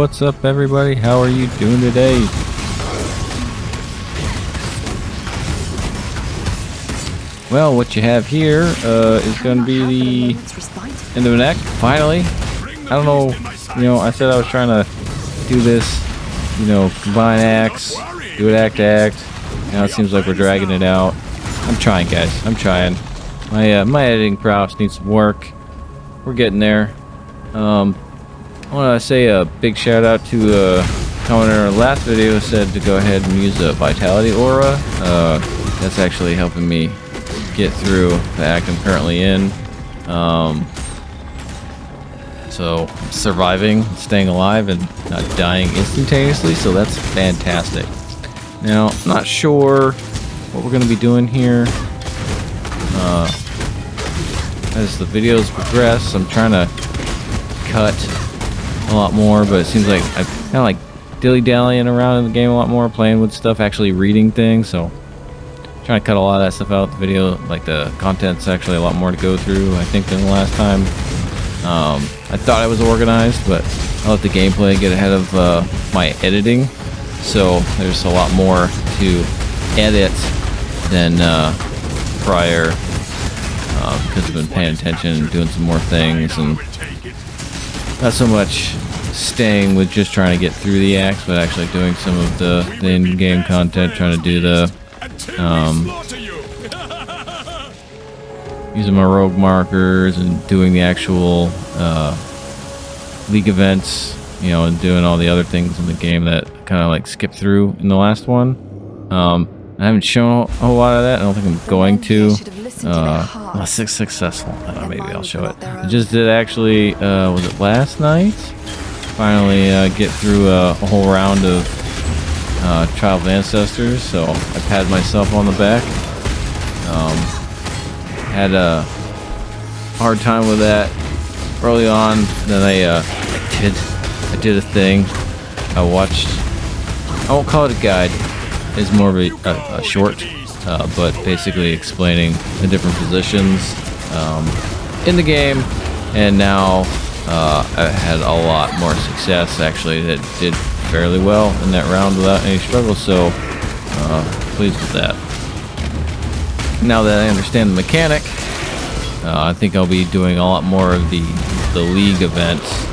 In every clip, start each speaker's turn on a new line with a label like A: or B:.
A: what's up everybody? How are you doing today? Well, what you have here is going to be the end of an act, finally. I don't know, I said I was trying to do this, combine acts, do it act to act. Now it seems like we're dragging it out. I'm trying, guys. I'm trying. My editing prowess needs some work. We're getting there. I want to say a big shout out to a commenter in our last video who said to go ahead and use a vitality aura. That's actually helping me get through the act I'm currently in. So surviving, staying alive, and not dying instantaneously, so that's fantastic. Now, I'm not sure what we're going to be doing here. As the videos progress, I'm trying to cut a lot more, but it seems like I'm kind of like dilly-dallying around in the game a lot more, playing with stuff, actually reading things, so trying to cut a lot of that stuff out of the video. Like, the content's actually a lot more to go through, I think, than the last time. I thought I was organized, but I let the gameplay get ahead of my editing, so there's a lot more to edit than prior, because I've been paying attention and doing some more things, and not so much staying with just trying to get through the acts, but actually doing some of the in-game content, trying to do the using my rogue markers and doing the actual league events, and doing all the other things in the game that kind of like skipped through in the last one. I haven't shown a whole lot of that. I don't think I'm going to. Unless it's successful. Maybe I'll show it. I just did actually, was it last night? Finally get through a whole round of Child of Ancestors, so I patted myself on the back. Had a hard time with that early on. Then I did a thing. I won't call it a guide. It's more of a short, but basically explaining the different positions in the game. And now I had a lot more success. Actually, that did fairly well in that round without any struggle. So pleased with that. Now that I understand the mechanic, I think I'll be doing a lot more of the league events,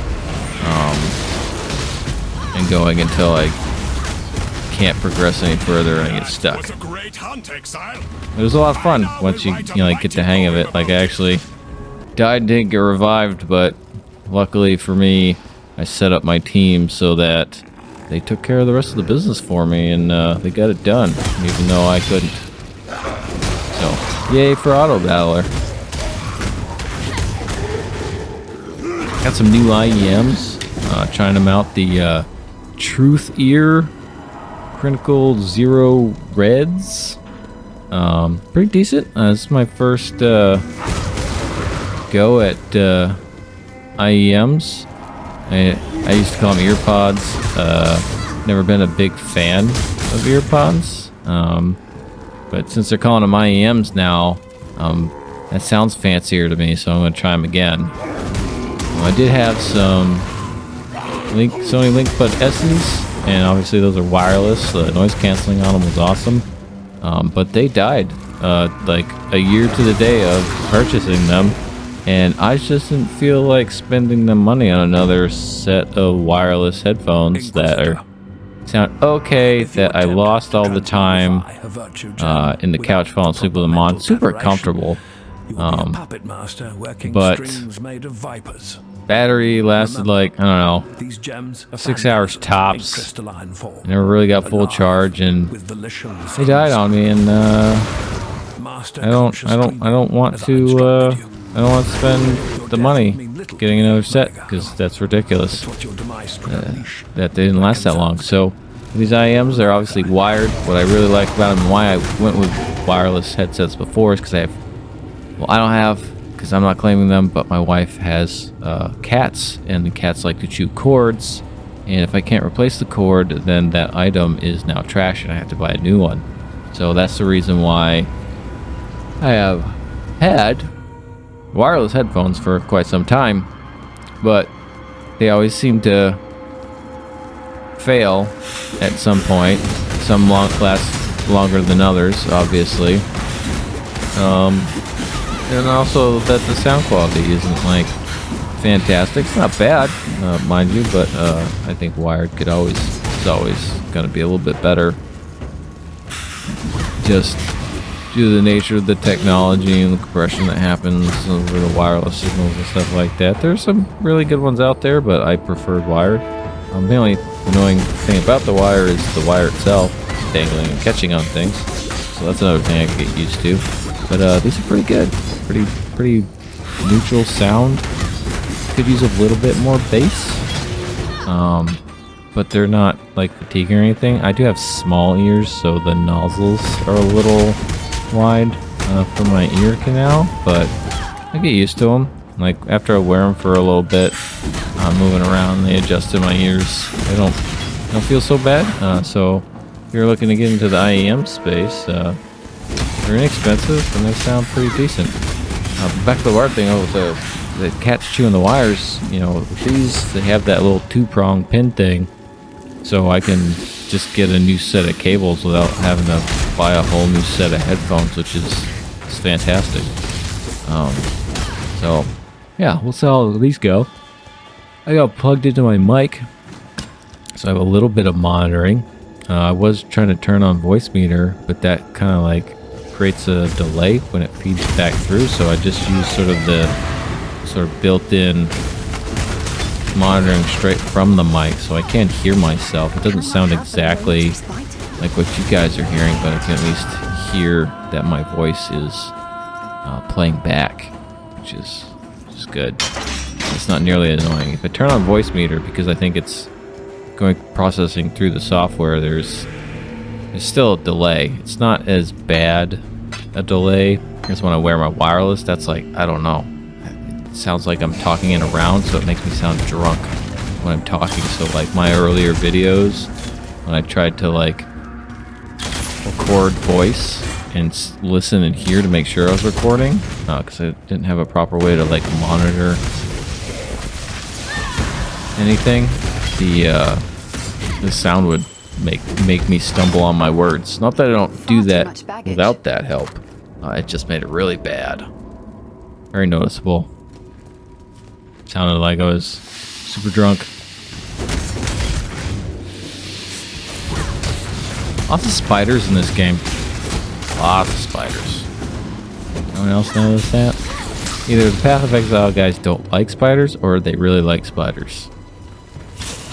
A: and going until I can't progress any further and I get stuck. It was a lot of fun once you like get the hang of it. Like, I actually died and didn't get revived, but luckily for me, I set up my team so that they took care of the rest of the business for me, and they got it done, even though I couldn't. So, yay for Auto Battler. Got some new IEMs. Trying them out. The Truth Ear Critical Zero Reds. Pretty decent. This is my first go at IEMs. I used to call them earpods. Never been a big fan of earpods. But since they're calling them IEMs now, that sounds fancier to me, so I'm going to try them again. I did have some Sony LinkBud S's, and obviously those are wireless. The noise canceling on them was awesome, but they died like a year to the day of purchasing them, and I just didn't feel like spending the money on another set of wireless headphones that sound okay, that I lost all the time in the couch falling asleep with them on. Super comfortable, but battery lasted like, I don't know, 6 hours tops. Never really got full charge, and they died on me, and I don't want to spend the money getting another set, because that's ridiculous. That they didn't last that long. So these IEMs, they're obviously wired. What I really like about them and why I went with wireless headsets before is because I don't have, because I'm not claiming them, but my wife has cats, and the cats like to chew cords, and if I can't replace the cord, then that item is now trash and I have to buy a new one. So that's the reason why I have had wireless headphones for quite some time, but they always seem to fail at some point. Some last longer than others, obviously. And also that the sound quality isn't like fantastic. It's not bad, mind you, but I think wired is always going to be a little bit better. Just due to the nature of the technology and the compression that happens over the wireless signals and stuff like that. There's some really good ones out there, but I preferred wired. The only annoying thing about the wire is the wire itself dangling and catching on things. So that's another thing I can get used to. But these are pretty good. Pretty neutral sound. Could use a little bit more bass. But they're not like fatiguing or anything. I do have small ears, so the nozzles are a little wide for my ear canal, but I get used to them. Like after I wear them for a little bit, moving around, they adjust to my ears. They don't feel so bad. So if you're looking to get into the IEM space, they're inexpensive and they sound pretty decent. Back to the wire thing, with the cats chewing the wires. You know, with these they have that little 2-prong pin thing, so I can just get a new set of cables without having to buy a whole new set of headphones, which is fantastic. So yeah, we'll see how these go. I got plugged into my mic, so I have a little bit of monitoring. I was trying to turn on voice meter, but that kind of like creates a delay when it feeds back through, so I just use sort of built-in monitoring straight from the mic, so I can't hear myself. It doesn't sound exactly like what you guys are hearing, but I can at least hear that my voice is playing back, which is good. It's not nearly annoying. If I turn on voice meter, because I think it's processing through the software, there's still a delay. It's not as bad a delay as when I wear my wireless. That's like, I don't know. It sounds like I'm talking in a round, so it makes me sound drunk when I'm talking. So like my earlier videos, when I tried to like record voice and listen and hear to make sure I was recording, because I didn't have a proper way to like monitor anything, the sound would make me stumble on my words. Not that I don't do that without that help. It just made it really bad. Very noticeable. Sounded like I was super drunk. Lots of spiders in this game. Lots of spiders. No one else notice that? Either the Path of Exile guys don't like spiders, or they really like spiders.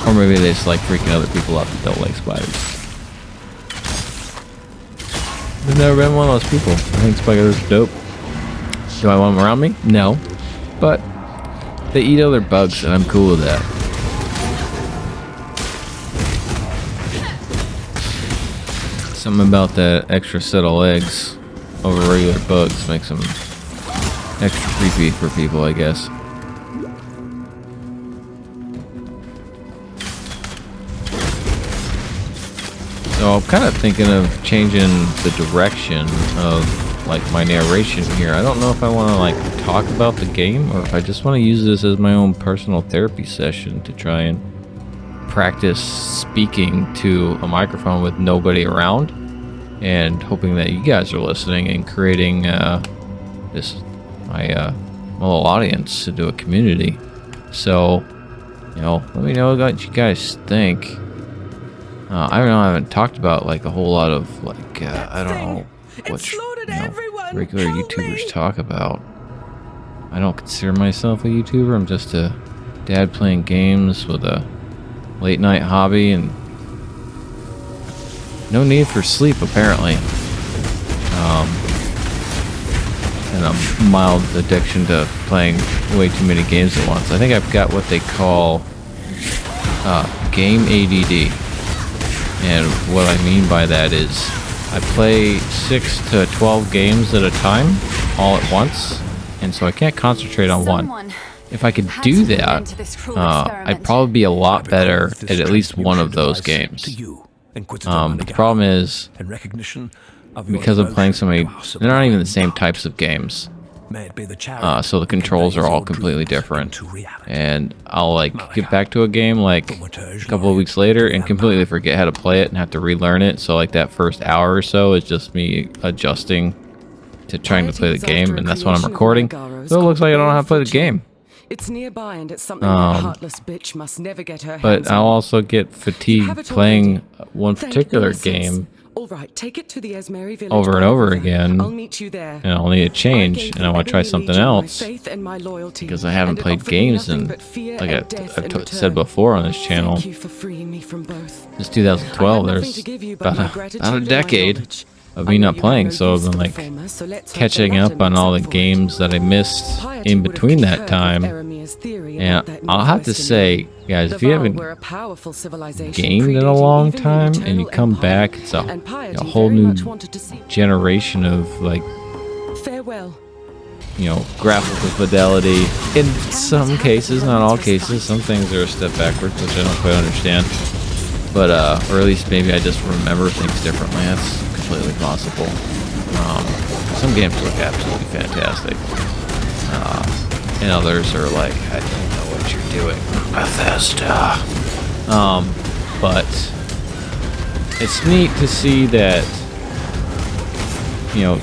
A: Or maybe they just like freaking other people out that don't like spiders. I've never been one of those people. I think spiders are dope. Do I want them around me? No. But they eat other bugs, and I'm cool with that. Something about that extra set of legs over regular bugs makes them extra creepy for people, I guess. So I'm kind of thinking of changing the direction of like my narration here. I don't know if I want to like talk about the game, or if I just want to use this as my own personal therapy session to try and practice speaking to a microphone with nobody around, and hoping that you guys are listening and creating my little audience into a community. So, you know, let me know what you guys think. I don't know, I haven't talked about like a whole lot of like I don't know what regular YouTubers talk about. I don't consider myself a YouTuber. I'm just a dad playing games with a late night hobby and no need for sleep apparently. And a mild addiction to playing way too many games at once. I think I've got what they call game ADD. And what I mean by that is I play 6 to 12 games at a time, all at once, and so I can't concentrate on one. If I could do that, I'd probably be a lot better at least one of those games. The problem is, because I'm playing so many, they're not even the same types of games. So the controls are all completely different. And I'll like get back to a game like a couple of weeks later and completely forget how to play it and have to relearn it. So like that first hour or so is just me adjusting to trying to play the game, and that's when I'm recording. So it looks like I don't know how to play the game.
B: It's nearby, and it's something that heartless bitch must never get her hands
A: But I'll
B: on.
A: also get fatigued playing one particular game
B: All right, take it to the Esmeri village
A: over and over again,
B: I'll meet you there.
A: and I'll need a change, and I want to try something else because I haven't played games in, like I've said before on this channel, since 2012. There's about a decade of me not playing, so I've been like catching up on all the games that I missed in between that time. And I'll have to say, guys, if you haven't gamed in a long time and you come back, it's a whole new generation of like, you know, graphical fidelity. In some cases, not all cases, some things are a step backwards, which I don't quite understand. But or at least maybe I just remember things differently. That's completely possible. Some games look absolutely fantastic, and others are like, I don't know what you're doing, Bethesda. But it's neat to see that, you know,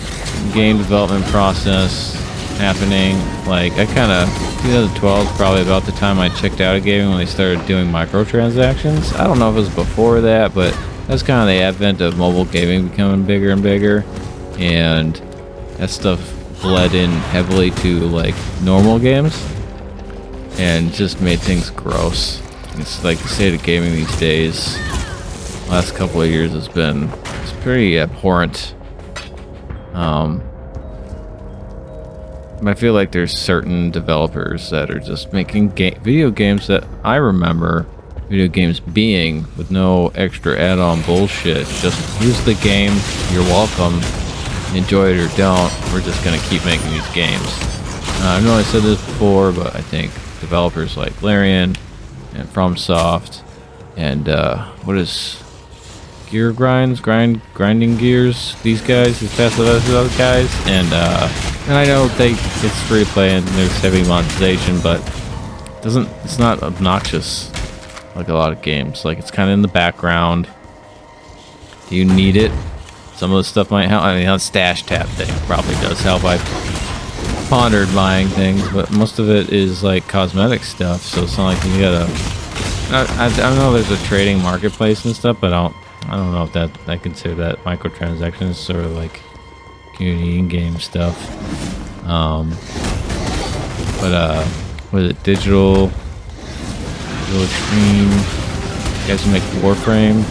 A: game development process happening. Like I kind of 2012 is probably about the time I checked out of gaming when they started doing microtransactions. I don't know if it was before that, but that's kind of the advent of mobile gaming becoming bigger and bigger, and that stuff bled in heavily to like normal games and just made things gross. It's like the state of gaming these days. Last couple of years has been pretty abhorrent. I feel like there's certain developers that are just making video games that I remember video games being, with no extra add-on bullshit. Just use the game, you're welcome, enjoy it or don't, we're just gonna keep making these games. I know I said this before, but I think developers like Larian and FromSoft and what is grinding gears, these guys as fast as those other guys, and I know it's free to play and there's heavy monetization, but it's not obnoxious like a lot of games. Like, it's kind of in the background. Do you need it? Some of the stuff might help. I mean, the stash tab thing probably does help. I've pondered buying things, but most of it is like cosmetic stuff, so it's not like you gotta. I know there's a trading marketplace and stuff, but I don't know if I consider that microtransactions, sort of like community in-game stuff. Was it Digital Extreme? You guys who make Warframe,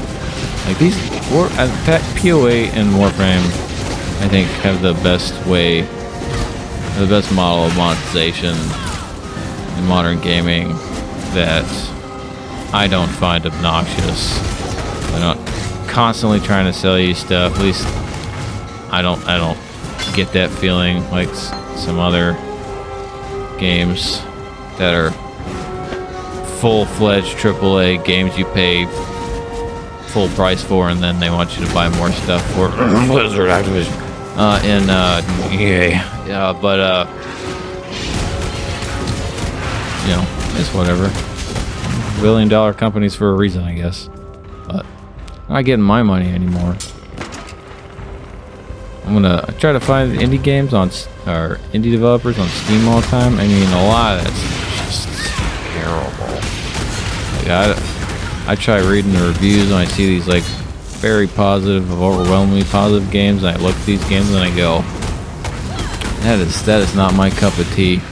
A: like these POE and Warframe, I think have the best model of monetization in modern gaming that I don't find obnoxious. They're not constantly trying to sell you stuff. At least I don't get that feeling like some other games that are full-fledged AAA games you pay full price for, and then they want you to buy more stuff for Blizzard, Activision, but you know, it's whatever. Billion-dollar companies for a reason, I guess. But I'm not getting my money anymore. I'm gonna try to find indie games or indie developers on Steam all the time. I mean, a lot of that's just terrible. Like, I try reading the reviews and I see these like very positive, overwhelmingly positive games, and I look at these games and I go, that is not my cup of tea.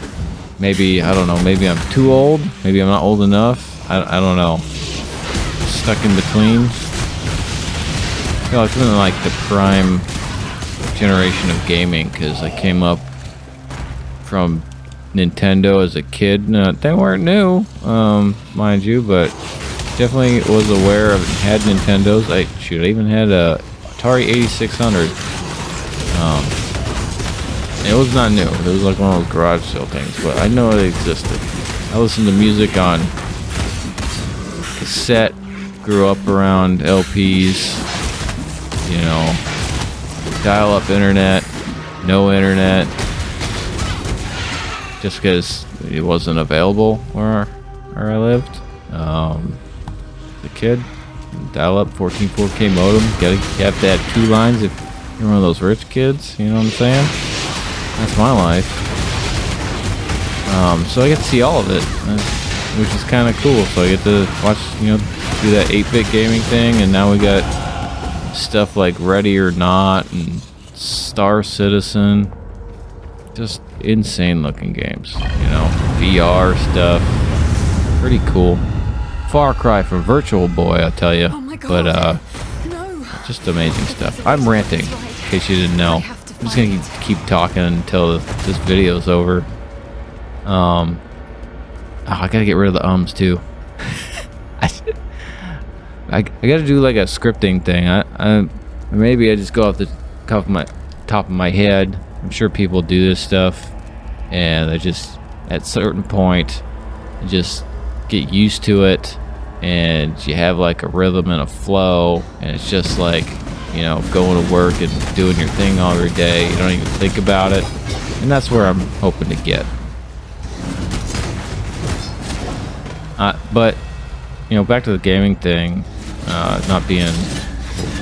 A: Maybe, I don't know, maybe I'm too old, maybe I'm not old enough, I don't know. Stuck in between. I feel like I'm in like the prime generation of gaming, because I came up from Nintendo as a kid. No, they weren't new, mind you, but definitely was aware of it. Had Nintendos. I even had a Atari 8600. It was not new. It was like one of those garage sale things, but I know it existed. I listened to music on cassette. Grew up around LPs. You know, dial-up internet, no internet. just because it wasn't available where I lived. The kid, dial-up 14 4K modem. You have to have 2 lines if you're one of those rich kids. You know what I'm saying? That's my life. So I get to see all of it, which is kind of cool. So I get to watch, do that 8-bit gaming thing, and now we got stuff like Ready or Not and Star Citizen. Just insane looking games, VR stuff. Pretty cool. Far cry from Virtual Boy, I'll tell you.
B: Oh my God.
A: But
B: No.
A: just amazing stuff. I'm ranting, in case you didn't know. I'm just gonna keep talking until this video's over. I gotta get rid of the ums too. I gotta do like a scripting thing. Maybe I just go off the top of my head. I'm sure people do this stuff, and they just at a certain point just get used to it, and you have like a rhythm and a flow, and it's just like going to work and doing your thing all every day. You don't even think about it, and that's where I'm hoping to get. But back to the gaming thing, not being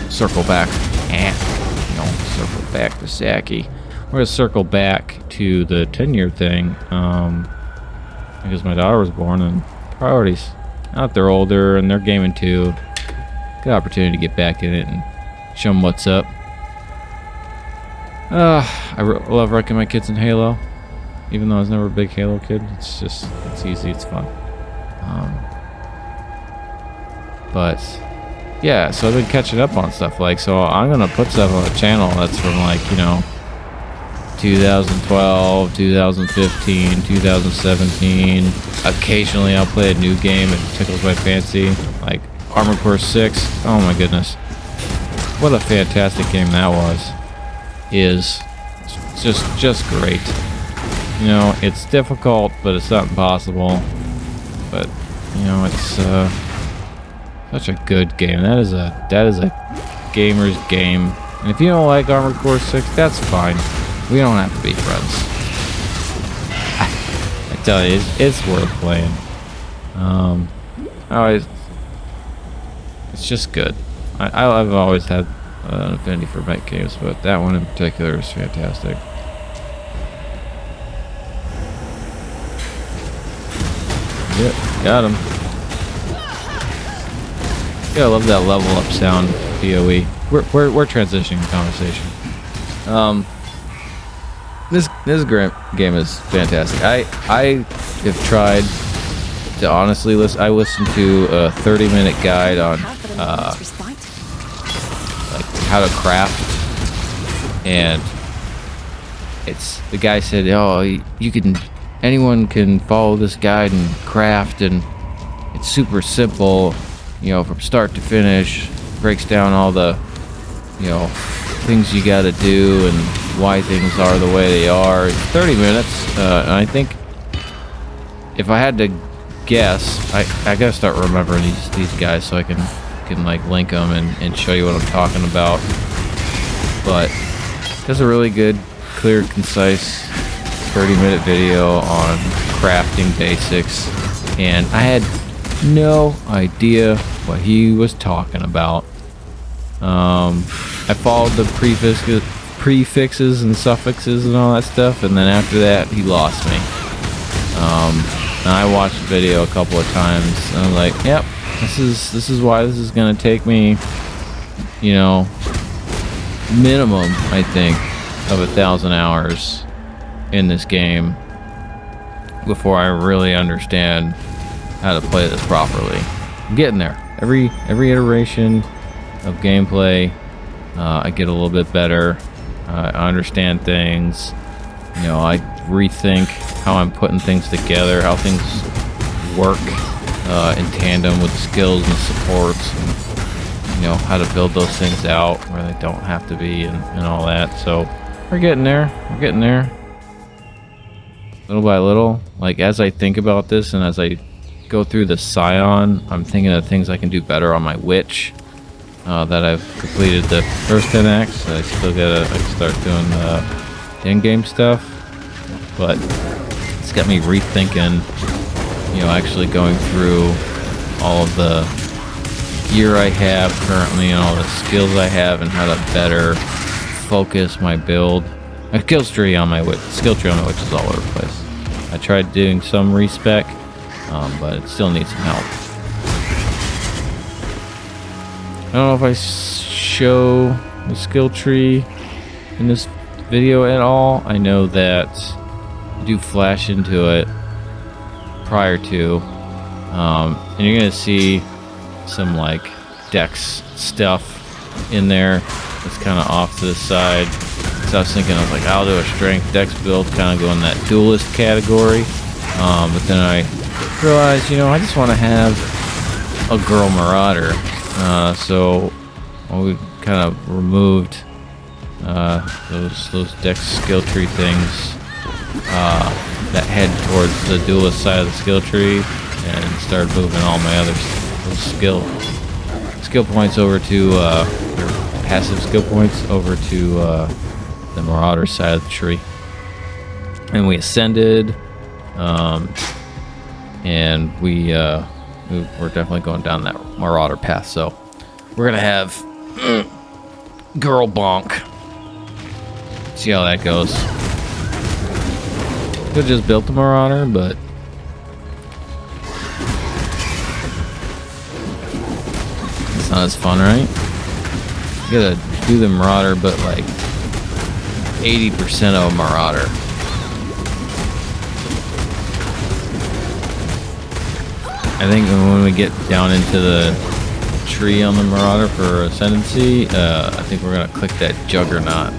A: circle back to Saki. We're gonna circle back to the 10-year thing, because my daughter was born, and priorities. Now that they're older and they're gaming too, good opportunity to get back in it and show them what's up. I love wrecking my kids in Halo, even though I was never a big Halo kid. It's easy, it's fun. But yeah, so I've been catching up on stuff. So I'm gonna put stuff on the channel that's from 2012, 2015, 2017. Occasionally I'll play a new game and it tickles my fancy, like Armored Core 6. Oh my goodness, what a fantastic game that was. Is just great. It's difficult, but it's not impossible. But it's such a good game. That is a gamer's game. And if you don't like Armored Core 6, that's fine. We don't have to be friends. I tell you, it's worth playing. It's just good. I've always had an affinity for mech games, but that one in particular is fantastic. Yep, got him. Yeah, I love that level up sound, POE. We're transitioning the conversation. This game is fantastic. I have tried to honestly listen. I listened to a 30-minute guide on like how to craft, and the guy said, anyone can follow this guide and craft, and it's super simple, from start to finish. Breaks down all the things you got to do and why things are the way they are. 30 minutes, and I think if I had to guess, I gotta start remembering these guys so I can link them and show you what I'm talking about. But there's a really good, clear, concise 30-minute video on crafting basics, and I had no idea what he was talking about. I followed the prefixes and suffixes and all that stuff, and then after that he lost me. And I watched the video a couple of times, and I was like, yep, this is why this is gonna take me, minimum, I think, of 1,000 hours in this game before I really understand how to play this properly. I'm getting there. Every iteration of gameplay, I get a little bit better. I understand things. I rethink how I'm putting things together, how things work in tandem with skills and supports, and how to build those things out where they don't have to be, and all that. So we're getting there. Little by little. As I think about this and as I go through the Scion, I'm thinking of things I can do better on my Witch. That I've completed the first 10 acts. I still gotta start doing the in-game stuff, but got me rethinking, you know, actually going through all of the gear I have currently and all the skills I have and how to better focus my build. My skill tree on my witch is all over the place. I tried doing some respec, but it still needs some help. I don't know if I show the skill tree in this video at all. I know that I do flash into it prior to, and you're gonna see some like dex stuff in there that's kind of off to the side. So I was thinking, I was like, I'll do a strength dex build, kind of go in that duelist category. But then I realized, you know, I just want to have a girl marauder. So we kind of removed those dex skill tree things that head towards the duelist side of the skill tree, and started moving all my other skill points over to passive skill points over to the marauder side of the tree. And we ascended, and we're definitely going down that marauder path. So we're gonna have girl bonk. See how that goes. Could have just built the marauder, but it's not as fun, right? You gotta do the marauder, but like 80% of a marauder. I think when we get down into the tree on the marauder for ascendancy, I think we're gonna click that juggernaut.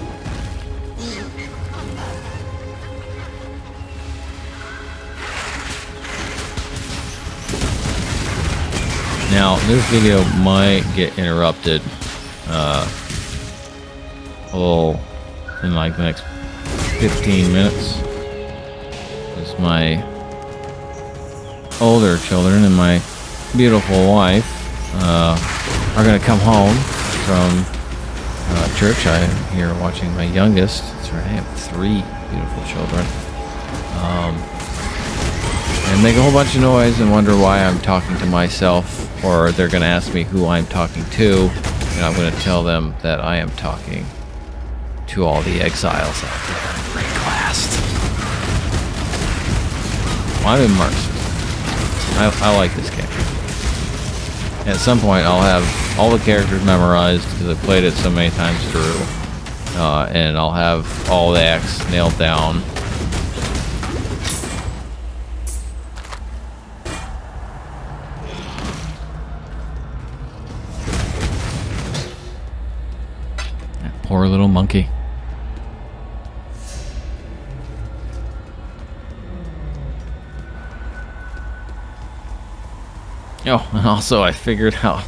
A: Now this video might get interrupted a little in like the next 15 minutes, as my older children and my beautiful wife are gonna come home from church. I'm here watching my youngest. That's right, I have 3 beautiful children. And make a whole bunch of noise and wonder why I'm talking to myself, or they're gonna ask me who I'm talking to, and I'm gonna tell them that I am talking to all the exiles out there, reclassed. Well, I'm immersed. I like this game. At some point, I'll have all the characters memorized because I've played it so many times through, and I'll have all the acts nailed down. That poor little monkey. Oh, and also I figured out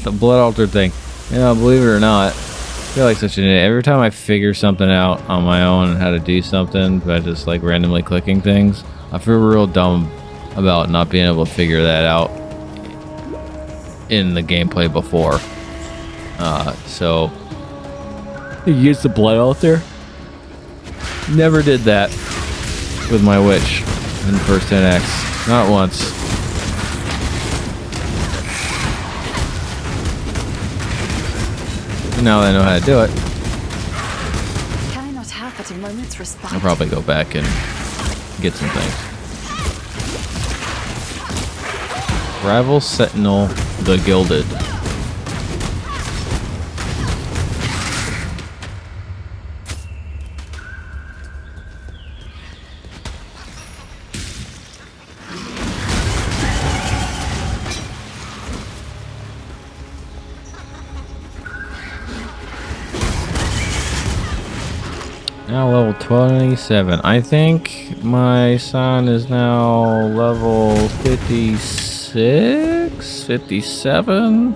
A: the blood altar thing. You know, believe it or not, I feel like such an idiot. Every time I figure something out on my own and how to do something by just like randomly clicking things, I feel real dumb about not being able to figure that out in the gameplay before. So you use the blood altar. Never did that with my witch in the first 10x. Not once. Now that I know how to do it,
B: Can I not have but a moment's respite?
A: I'll probably go back and get some things. Rival Sentinel the Gilded. Now level 27. I think my son is now level 56, 57.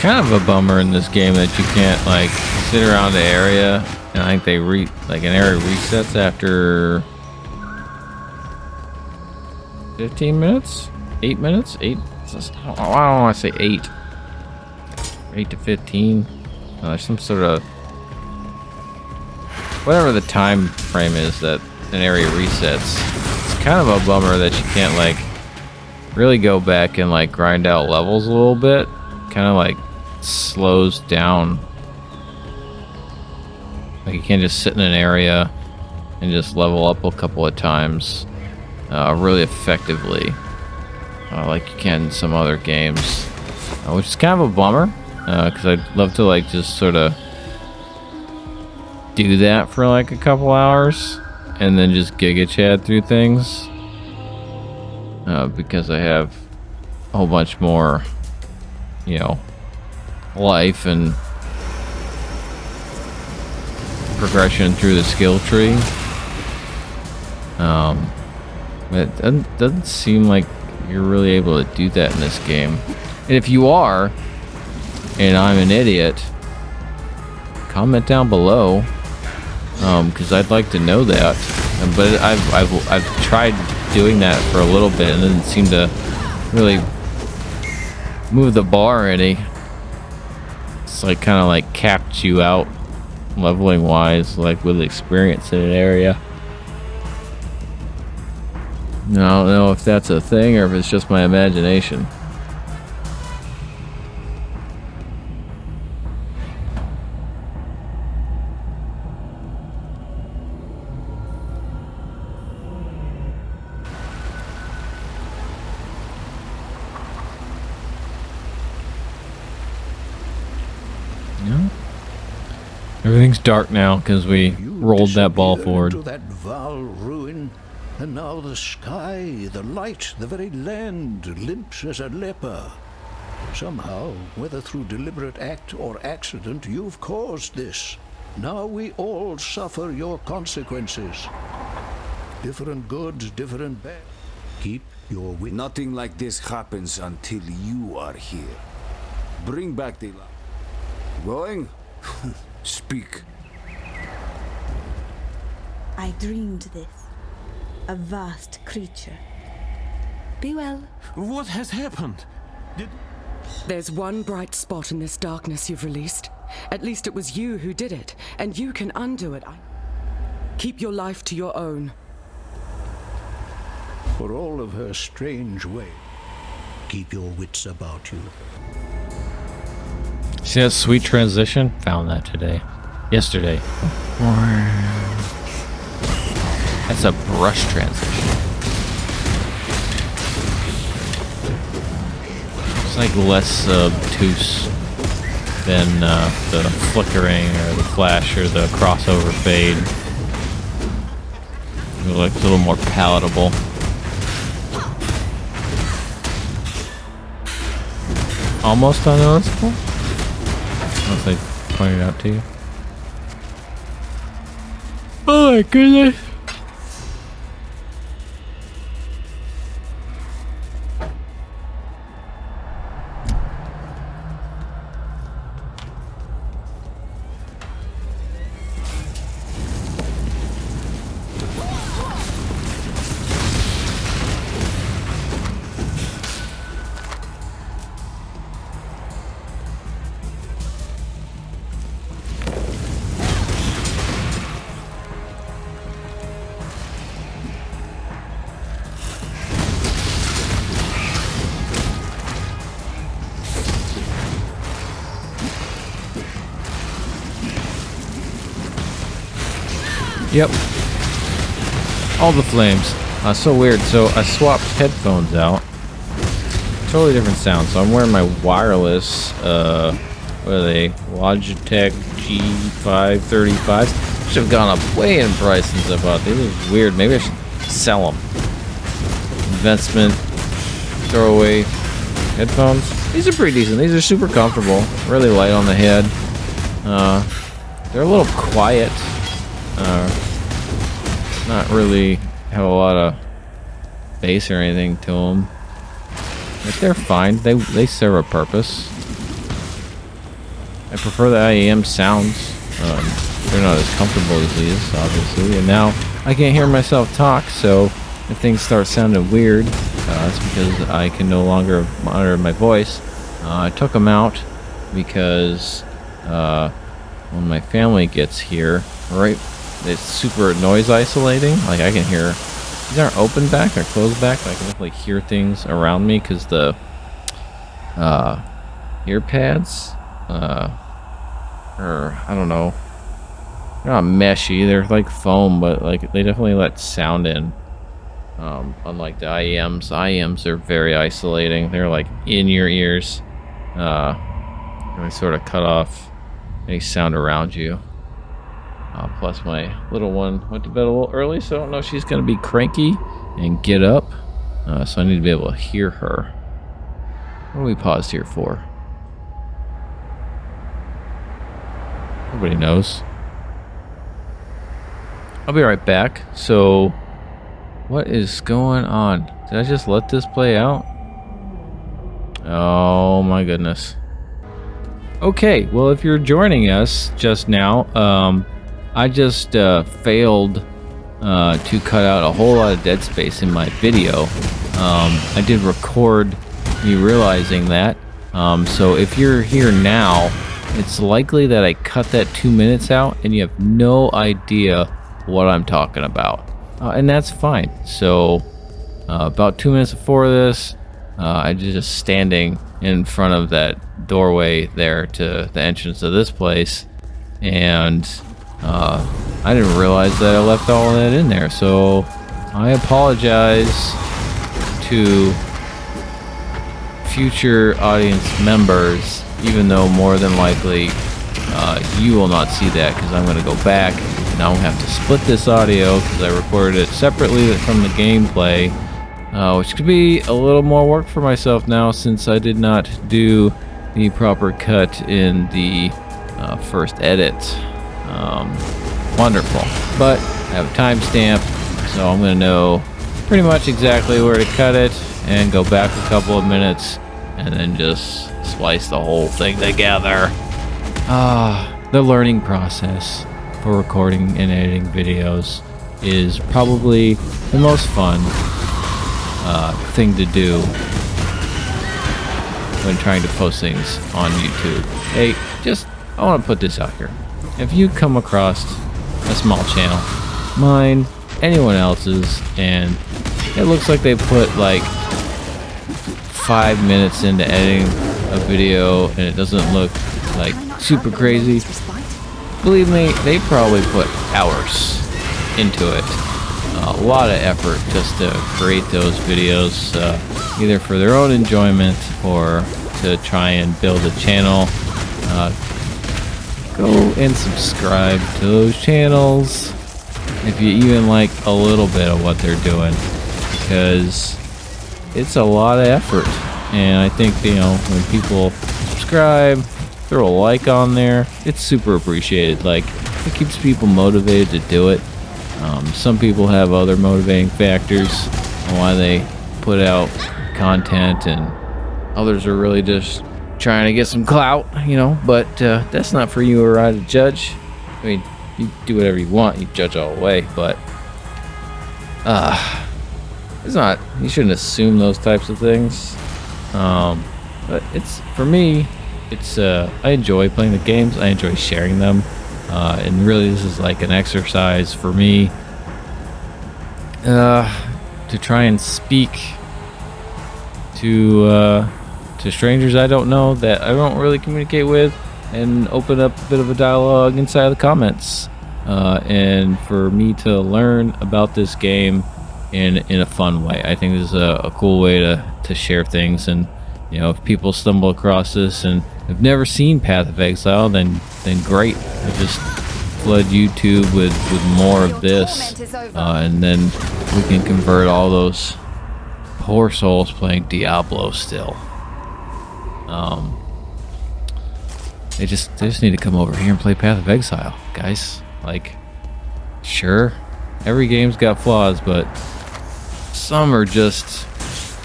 A: kind of a bummer in this game that you can't like sit around the area, and I think they like an area resets after 15 minutes, 8 minutes, 8. I don't want to say 8. 8 to 15. There's some sort of whatever the time frame is that an area resets. It's kind of a bummer that you can't like really go back and like grind out levels a little bit. Kind of like slows down. Like you can't just sit in an area and just level up a couple of times really effectively like you can in some other games, which is kind of a bummer because I'd love to like just sort of do that for like a couple hours and then just giga chat through things because I have a whole bunch more, you know, life and progression through the skill tree. It doesn't seem like you're really able to do that in this game. And if you are, and I'm an idiot, comment down below, because I'd like to know that. But I've tried doing that for a little bit and it didn't seem to really move the bar any. It's like kind of like capped you out leveling wise, like with experience in an area. No, I don't know if that's a thing or if it's just my imagination. Yeah. Everything's dark now because we rolled that ball forward.
C: Into that vile ruin, and now the sky, the light, the very land limps as a leper. Somehow, whether through deliberate act or accident, you've caused this. Now we all suffer your consequences. Different goods, different bad. Keep your wit.
D: Nothing like this happens until you are here. Bring back the light. Going? Speak.
E: I dreamed this. A vast creature. Be well.
F: What has happened?
B: There's one bright spot in this darkness you've released. At least it was you who did it, and you can undo it. Keep your life to your own.
C: For all of her strange way, keep your wits about you.
A: See that sweet transition? Found that today. Yesterday. That's a brush transition. It's like less obtuse than the flickering or the flash or the crossover fade. It looks a little more palatable. Almost unnoticeable? Unless I point it out to you. Oh my goodness. Yep. All the flames. So weird. So I swapped headphones out. Totally different sound. So I'm wearing my wireless, what are they? Logitech G535s. Should have gone up way in price since I bought these. This is weird. Maybe I should sell them. Investment. Throwaway headphones. These are pretty decent. These are super comfortable. Really light on the head. They're a little quiet. Not really have a lot of bass or anything to them. But they're fine. They serve a purpose. I prefer the IEM sounds. They're not as comfortable as these, obviously. And now I can't hear myself talk, so if things start sounding weird, that's because I can no longer monitor my voice. I took them out because when my family gets here, right, it's super noise isolating. Like I can hear, these aren't open back, they're closed back, but I can definitely hear things around me because the ear pads, or I don't know, they're not meshy, they're like foam, but like they definitely let sound in. Unlike the IEMs. IEMs are very isolating. They're like in your ears. They sort of cut off any sound around you. Plus my little one went to bed a little early, so I don't know if she's going to be cranky and get up. So I need to be able to hear her. What are we paused here for? Nobody knows. I'll be right back. So, what is going on? Did I just let this play out? Oh my goodness. Okay, well, if you're joining us just now, I just failed to cut out a whole lot of dead space in my video. I did record me realizing that. So if you're here now, it's likely that I cut that 2 minutes out and you have no idea what I'm talking about. And that's fine. So about 2 minutes before this, I was just standing in front of that doorway there to the entrance of this place, and I didn't realize that I left all of that in there. So I apologize to future audience members, even though more than likely you will not see that, because I'm going to go back and I'll have to split this audio because I recorded it separately from the gameplay, which could be a little more work for myself now since I did not do the proper cut in the first edit. Wonderful, but I have a timestamp, so I'm going to know pretty much exactly where to cut it and go back a couple of minutes and then just splice the whole thing together. The learning process for recording and editing videos is probably the most fun thing to do when trying to post things on YouTube. Hey, I want to put this out here. If you come across a small channel, mine, anyone else's, and it looks like they put like 5 minutes into editing a video and it doesn't look like super crazy, believe me, they probably put hours into it. A lot of effort just to create those videos, either for their own enjoyment or to try and build a channel. Go and subscribe to those channels if you even like a little bit of what they're doing, because it's a lot of effort. And I think, you know, when people subscribe, throw a like on there, it's super appreciated. Like, it keeps people motivated to do it. Some people have other motivating factors on why they put out content, and others are really just trying to get some clout, you know, but that's not for you or I to judge. I mean, you do whatever you want, you judge all the way, but it's not, you shouldn't assume those types of things. But it's, for me, it's I enjoy playing the games, I enjoy sharing them, and really this is like an exercise for me to try and speak to strangers I don't know, that I don't really communicate with, and open up a bit of a dialogue inside of the comments, and for me to learn about this game in a fun way. I think this is a cool way to share things. And you know, if people stumble across this and have never seen Path of Exile, then great. I just flood YouTube with more of this, and then we can convert all those poor souls playing Diablo still. They just need to come over here and play Path of Exile, guys. Like, sure, every game's got flaws, but some are just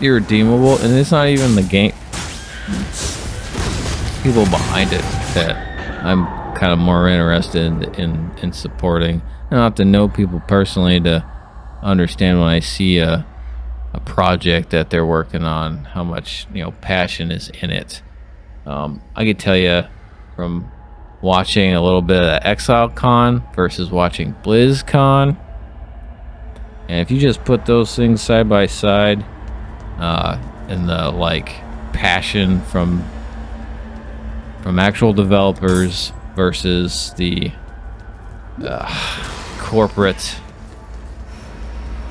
A: irredeemable, and it's not even the game. It's people behind it that I'm kind of more interested in supporting. I don't have to know people personally to understand when I see a project that they're working on, how much, you know, passion is in it. I could tell you from watching a little bit of Exile Con versus watching BlizzCon, and if you just put those things side by side, and the like passion from actual developers versus the corporate,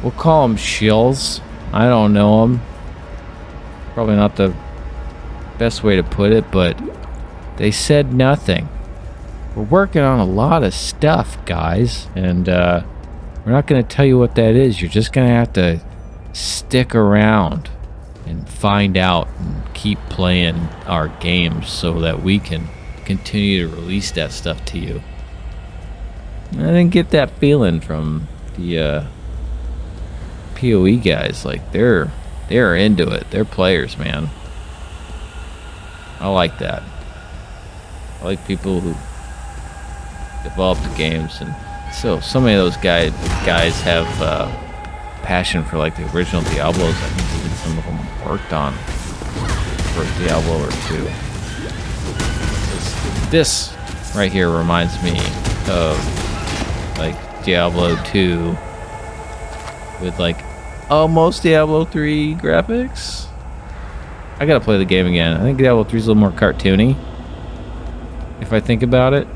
A: we'll call them shills. I don't know them. Probably not the best way to put it, but they said nothing. We're working on a lot of stuff, guys, and we're not going to tell you what that is. You're just going to have to stick around and find out and keep playing our games so that we can continue to release that stuff to you. I didn't get that feeling from the POE guys. Like they're into it. They're players, man. I like that. I like people who develop the games, and so many of those guys have passion for like the original Diablos. I think even some of them worked on for a Diablo or two. This right here reminds me of like Diablo 2 with like almost Diablo 3 graphics. I gotta play the game again. I think Diablo 3 is a little more cartoony, if I think about it.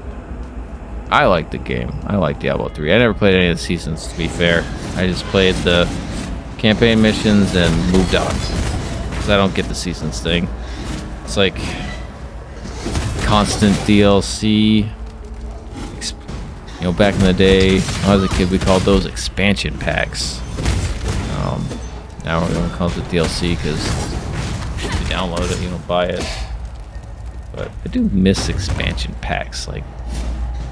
A: I like the game. I like Diablo 3. I never played any of the seasons, to be fair. I just played the campaign missions and moved on, because I don't get the seasons thing. It's like constant DLC. You know, back in the day, when I was a kid, we called those expansion packs. Now we're going to call it the DLC because you download it, you don't buy it. But I do miss expansion packs, like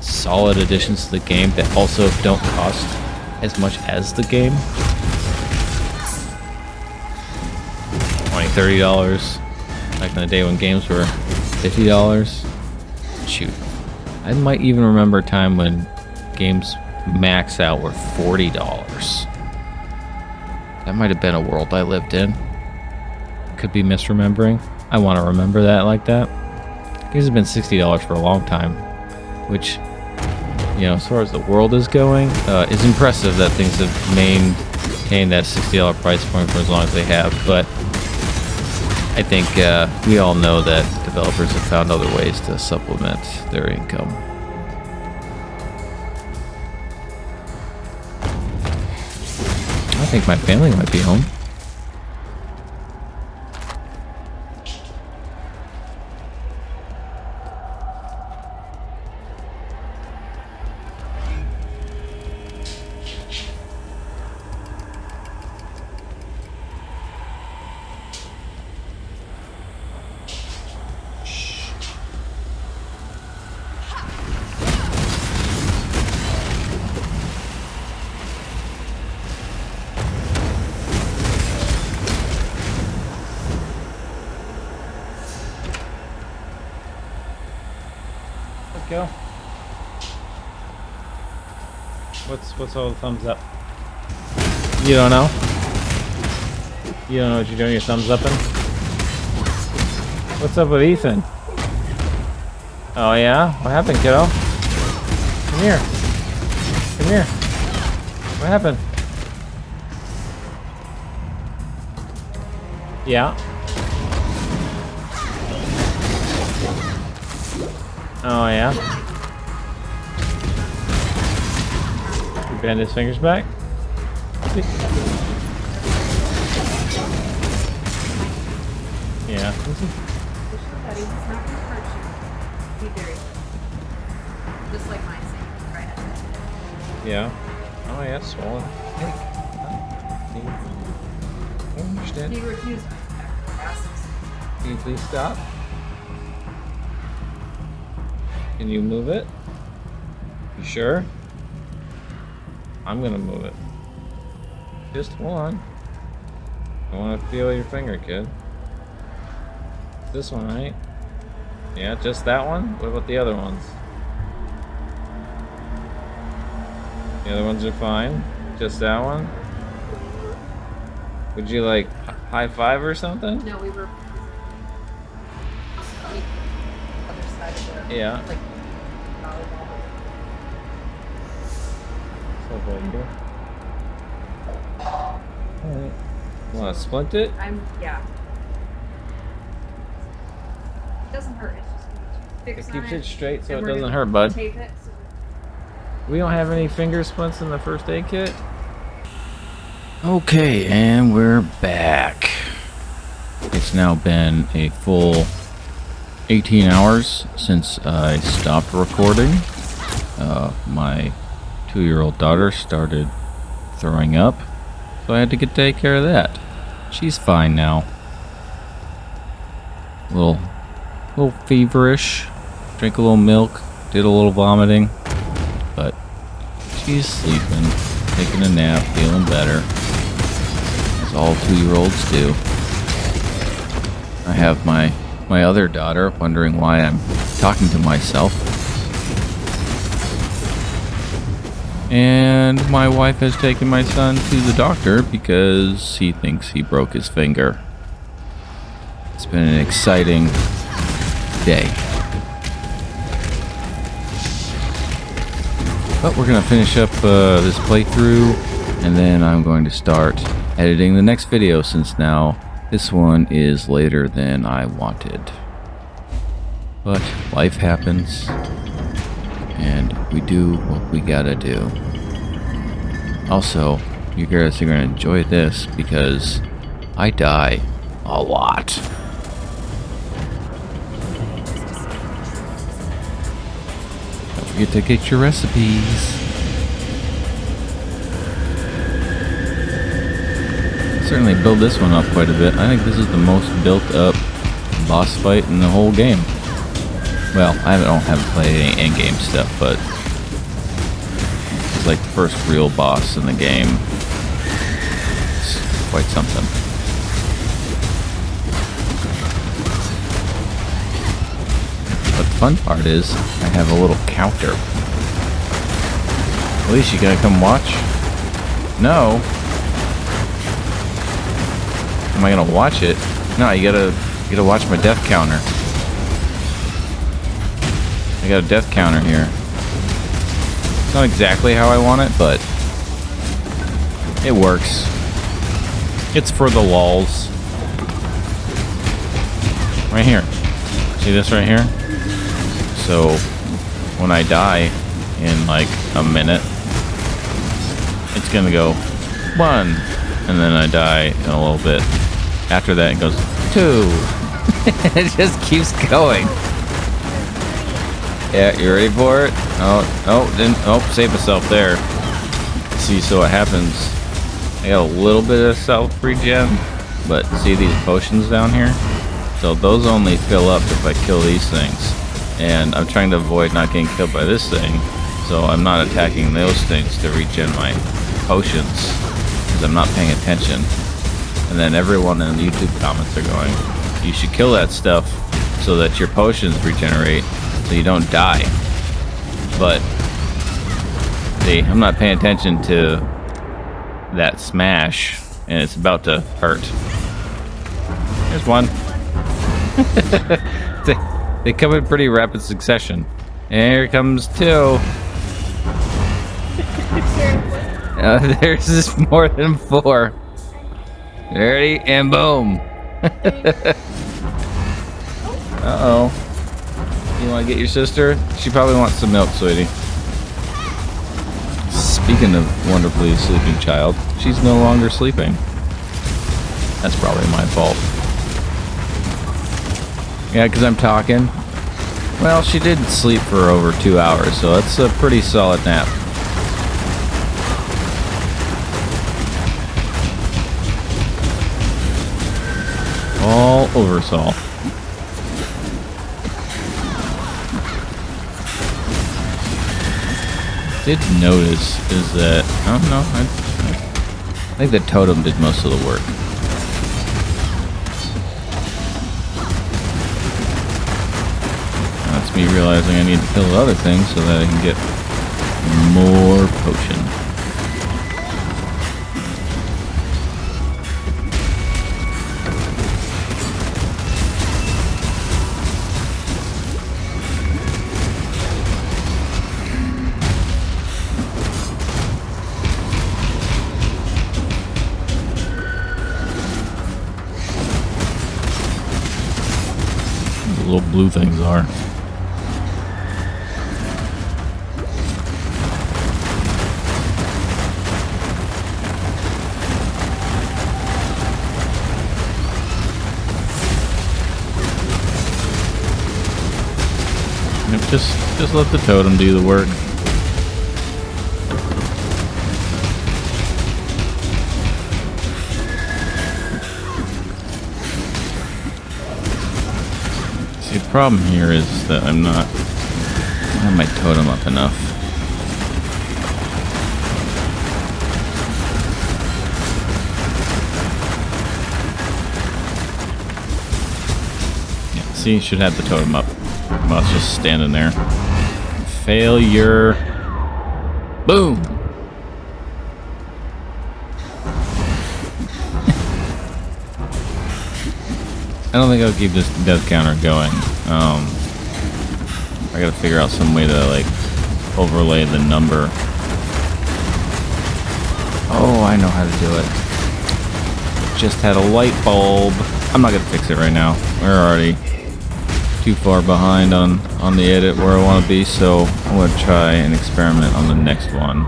A: solid additions to the game that also don't cost as much as the game. $20, $30 back in the day when games were $50. Shoot, I might even remember a time when games max out were $40. That might have been a world I lived in. Could be misremembering. I want to remember that like that. Games have been $60 for a long time, which, you know, as far as the world is going, is impressive that things have maintained that $60 price point for as long as they have. But I think we all know that developers have found other ways to supplement their income. I think my family might be home. Go. What's all the thumbs up? You don't know? You don't know what you're doing your thumbs up in? What's up with Ethan? Oh yeah? What happened, kiddo? Come here. Come here. What happened? Yeah. Oh yeah. You bend his fingers back. Yeah.
F: Just like mine saying, right at
A: Yeah. Oh yeah, swollen. Hey. I don't understand.
F: He refused my asks.
A: Can you please stop? Can you move it? You sure? I'm gonna move it. Just hold on. I wanna feel your finger, kid. This one, right? Yeah, just that one? What about the other ones? The other ones are fine. Just that one? Would you like high five or something?
F: No, we were other side of the
A: Yeah.
F: like volleyball.
A: So here. Alright. Want to splint it?
F: Yeah. It doesn't hurt. It's just fix
A: It keeps
F: on
A: it straight so
F: and
A: it
F: we're
A: doesn't
F: gonna
A: hurt, bud.
F: Tape it. So
A: We don't have any finger splints in the first aid kit. Okay, and we're back. It's now been a full 18 hours since I stopped recording. My 2-year-old daughter started throwing up, so I had to take care of that. She's fine now. A little feverish. Drank a little milk. Did a little vomiting. But she's sleeping, taking a nap, feeling better. As all 2-year-olds do. I have my other daughter wondering why I'm talking to myself. And my wife has taken my son to the doctor because he thinks he broke his finger. It's been an exciting day. But we're going to finish up this playthrough, and then I'm going to start editing the next video, since now this one is later than I wanted. But life happens, and we do what we gotta do. Also, you guys are going to enjoy this because I die a lot. Don't forget to get your recipes. Certainly build this one up quite a bit. I think this is the most built up boss fight in the whole game. Well, I haven't played any endgame stuff, but it's like the first real boss in the game. It's quite something. But the fun part is, I have a little counter. At least you gonna come watch? No. Am I gonna watch it? No, you gotta watch my death counter. I got a death counter here. It's not exactly how I want it, but it works. It's for the lulz. Right here. See this right here? So when I die in like a minute, it's gonna go 1, and then I die in a little bit. After that, it goes 2. It just keeps going. Yeah, you ready for it? Save myself there. See, so what happens, I got a little bit of self regen, but see these potions down here? So those only fill up if I kill these things. And I'm trying to avoid not getting killed by this thing, so I'm not attacking those things to regen my potions, because I'm not paying attention. And then everyone in the YouTube comments are going, you should kill that stuff so that your potions regenerate, so you don't die. But see, I'm not paying attention to that smash, and it's about to hurt. There's one. They come in pretty rapid succession. And here comes 2. There's just more than 4. Ready, and boom. Uh-oh. You want to get your sister? She probably wants some milk, sweetie. Speaking of wonderfully sleeping child, she's no longer sleeping. That's probably my fault. Yeah, because I'm talking. Well, she did sleep for over 2 hours, so that's a pretty solid nap. All over Saul. Did notice is that, I don't know, I think the totem did most of the work. That's me realizing I need to kill other things so that I can get more potion. The little blue things are. Just let the totem do the work. See, the problem here is that I don't have my totem up enough. Yeah, see, should have the totem up. Well, it's just standing there. Failure. Boom. I don't think I'll keep this death counter going. I gotta figure out some way to like overlay the number. Oh, I know how to do it. Just had a light bulb. I'm not gonna fix it right now. We're already too far behind on the edit where I want to be, so I'm going to try and experiment on the next one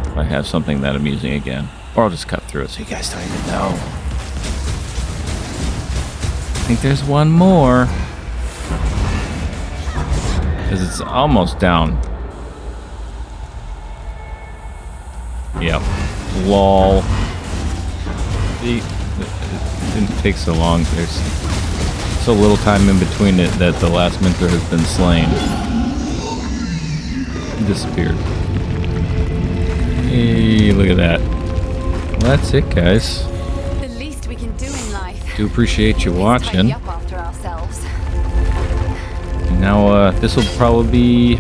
A: if I have something that amusing again. Or I'll just cut through it so you guys don't even know. I think there's one more. Because it's almost down. Yep. Lol. See, it didn't take so long. There's so little time in between it that the last mentor has been slain. He disappeared. Hey, look at that. Well, that's it, guys.
F: The least we can do in life.
A: Do appreciate you watching.
F: Up after ourselves.
A: Now, this will probably be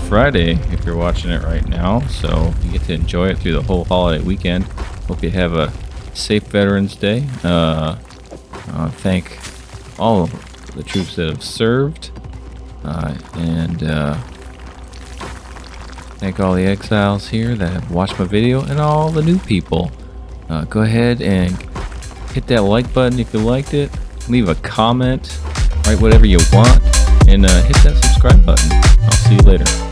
A: Friday if you're watching it right now, so you get to enjoy it through the whole holiday weekend. Hope you have a safe Veterans Day. Thank all of the troops that have served, and thank all the exiles here that have watched my video, and all the new people. Go ahead and hit that like button if you liked it, leave a comment, write whatever you want, and hit that subscribe button. I'll see you later.